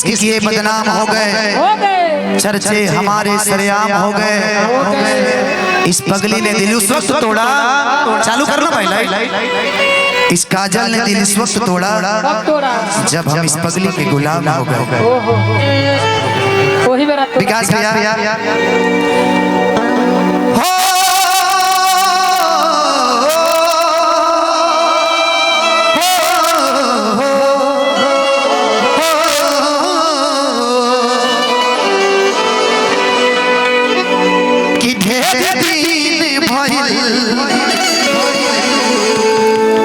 इश्क किए बदनाम हो गए, चर्चे हमारे सरेआम हो गए। इस पगली ने दिल उस वक्त तोड़ा, चालू करना भाई लाइट। इस काजल ने दिल इस वक्त तोड़ा जब हम इस पगली के गुलाम हो गए। विकास भैया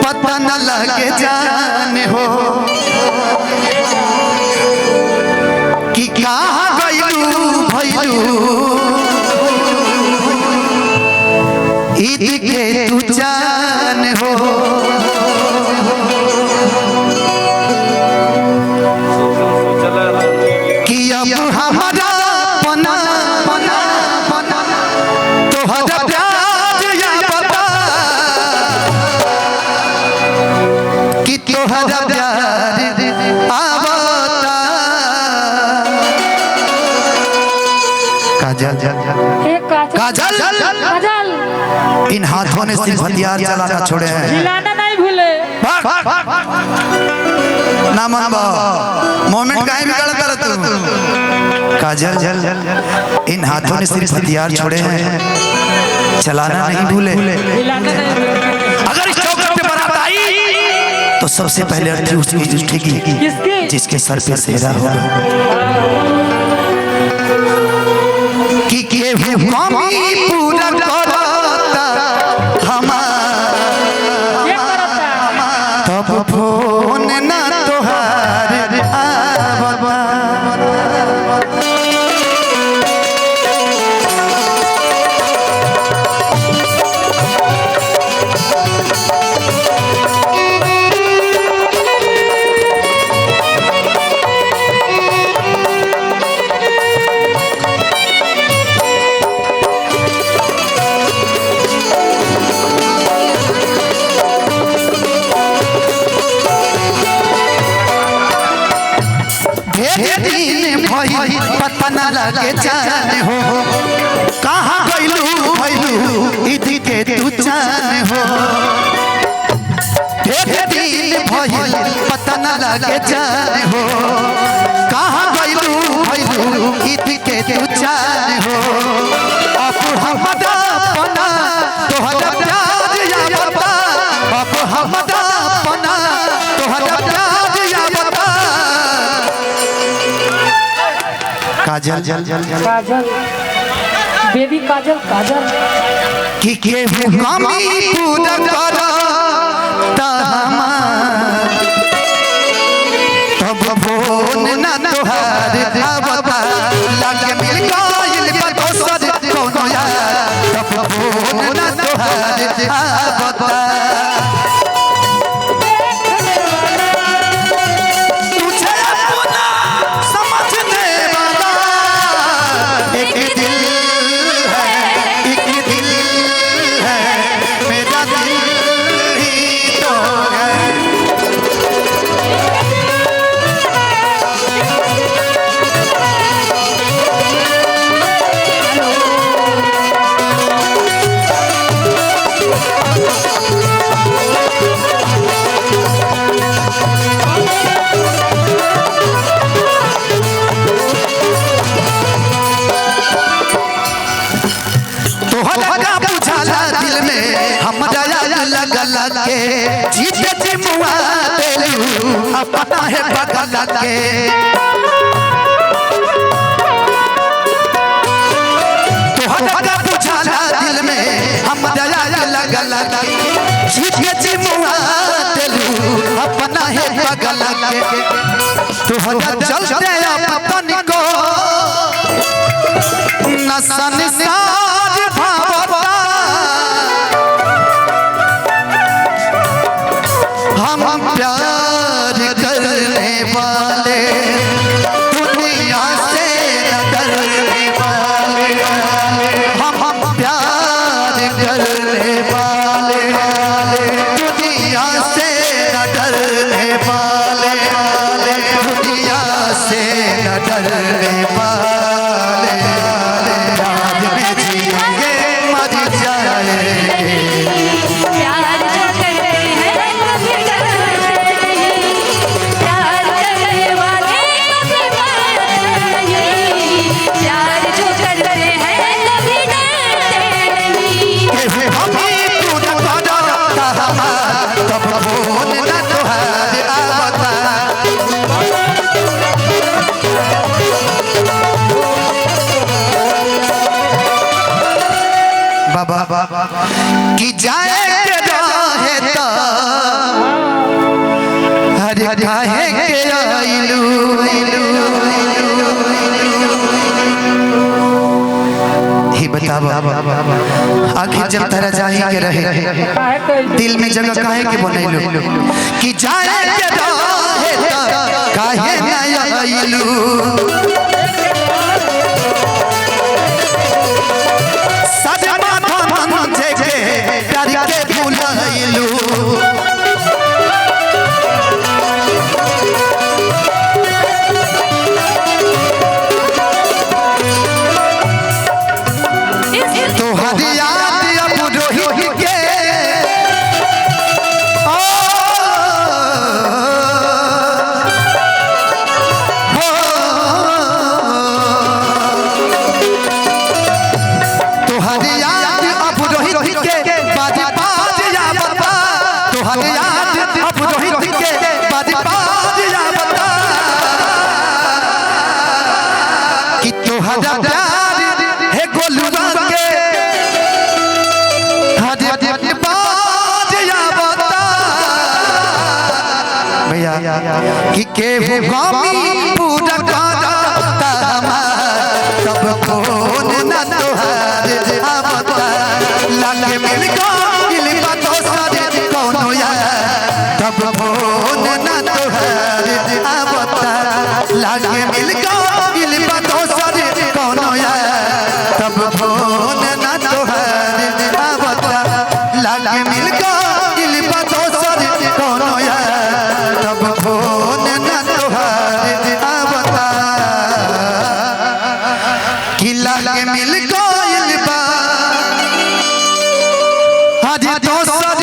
पता न लगे जाने हो कि कहाँ गइलू भइलू ईद के तू जान हो। कि अब हमारा पना तोहरा प्यार या बता कि तोहरा प्यार आवता। काजल इन हाथों ने सिर्फ हथियार चलाना छोड़े हैं, हिलाना नहीं भूले। ना मनबा मोमेंट काहे बिगड़ कर तू। काजल इन हाथों ने सिर्फ हथियार छोड़े हैं, चलाना नहीं भूले। अगर इस चौखट पे बारात आई तो सबसे पहले अर्थी उसकी उठेगी जिसके सर पे सेहरा होगा। कि कमी पूरा करता तब फोन ना तोहार आवता। पता न लगे जाने हो कहाँ गइलू भइलू ईद के तू जाने हो। दिन भइल पता न लगे जाने हो कहाँ गइलू भइलू ईद के तू जाने हो। अब हमरा पना तोहरा प्यार या बता, अब हमरा पना तोहरा प्यार या बता। काजल बेबी काजल कि कमी पूरा करता तब फोन ना तोहार आवता। लगे मिल गइल बा दोसर कोनो यार तब फोन ना तोहार आवता। जीते चिमुआ तेलू अपना है बगल के। तोहरा बुझाला दिल में हम दया लगल के। जीते चिमुआ तेलू अपना है बगल के। तोहरा चलते अपन को नसन साज भावता। हम प्यार करने वाले दुनिया से न डरने वाले। हम प्यार करने वाले दुनिया से न डरने वाले। दुनिया से करने वाले राज में जिएंगे मर जाएंगे। प्यार जो करते हैं कभी डरते नहीं, प्यार करने वाले कभी डरते नहीं, प्यार जो करते हैं कभी डरते नहीं। अभी तू न करता हमार तब फोन न तुहार आवता। बाबा कि जाए के रहे तो हर काहे के आइलू। ही बतावा आखिर जब तरह जाही के रहे दिल में जगह काहे के बनैलू कि जाए के रहे तो काहे न आइलू। प्यार के भुलाइलू तोहर याद अब रोही के तोहर याद अब रोही के बाजी बाज या बता। तोहर याद अब रोही के बाजी बाज या बता कि तोहरा प्यार है गोलुआ के हद बाज या बता। भैया कि केहू गामी पूरा करता हमार तब फोन न तोहार आवता। लागे मिल गइल बा दोसर कोनो यार तब फोन न तोहार आवता। लागे मिल गइल बा दोसर कोनो यार तब फोन न तोहार आवता। लागे मिल गइल बा दोसर कोनो यार तब फोन न तोहार आवता। कि लागे मिल गइल बा आज दोसर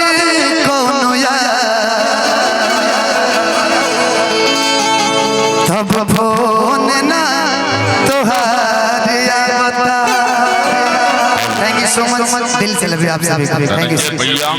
कोनो यार तब फोन ना तोहार आवता। थैंक यू सो मच, दिल से लव यू आप सभी को। Thank you.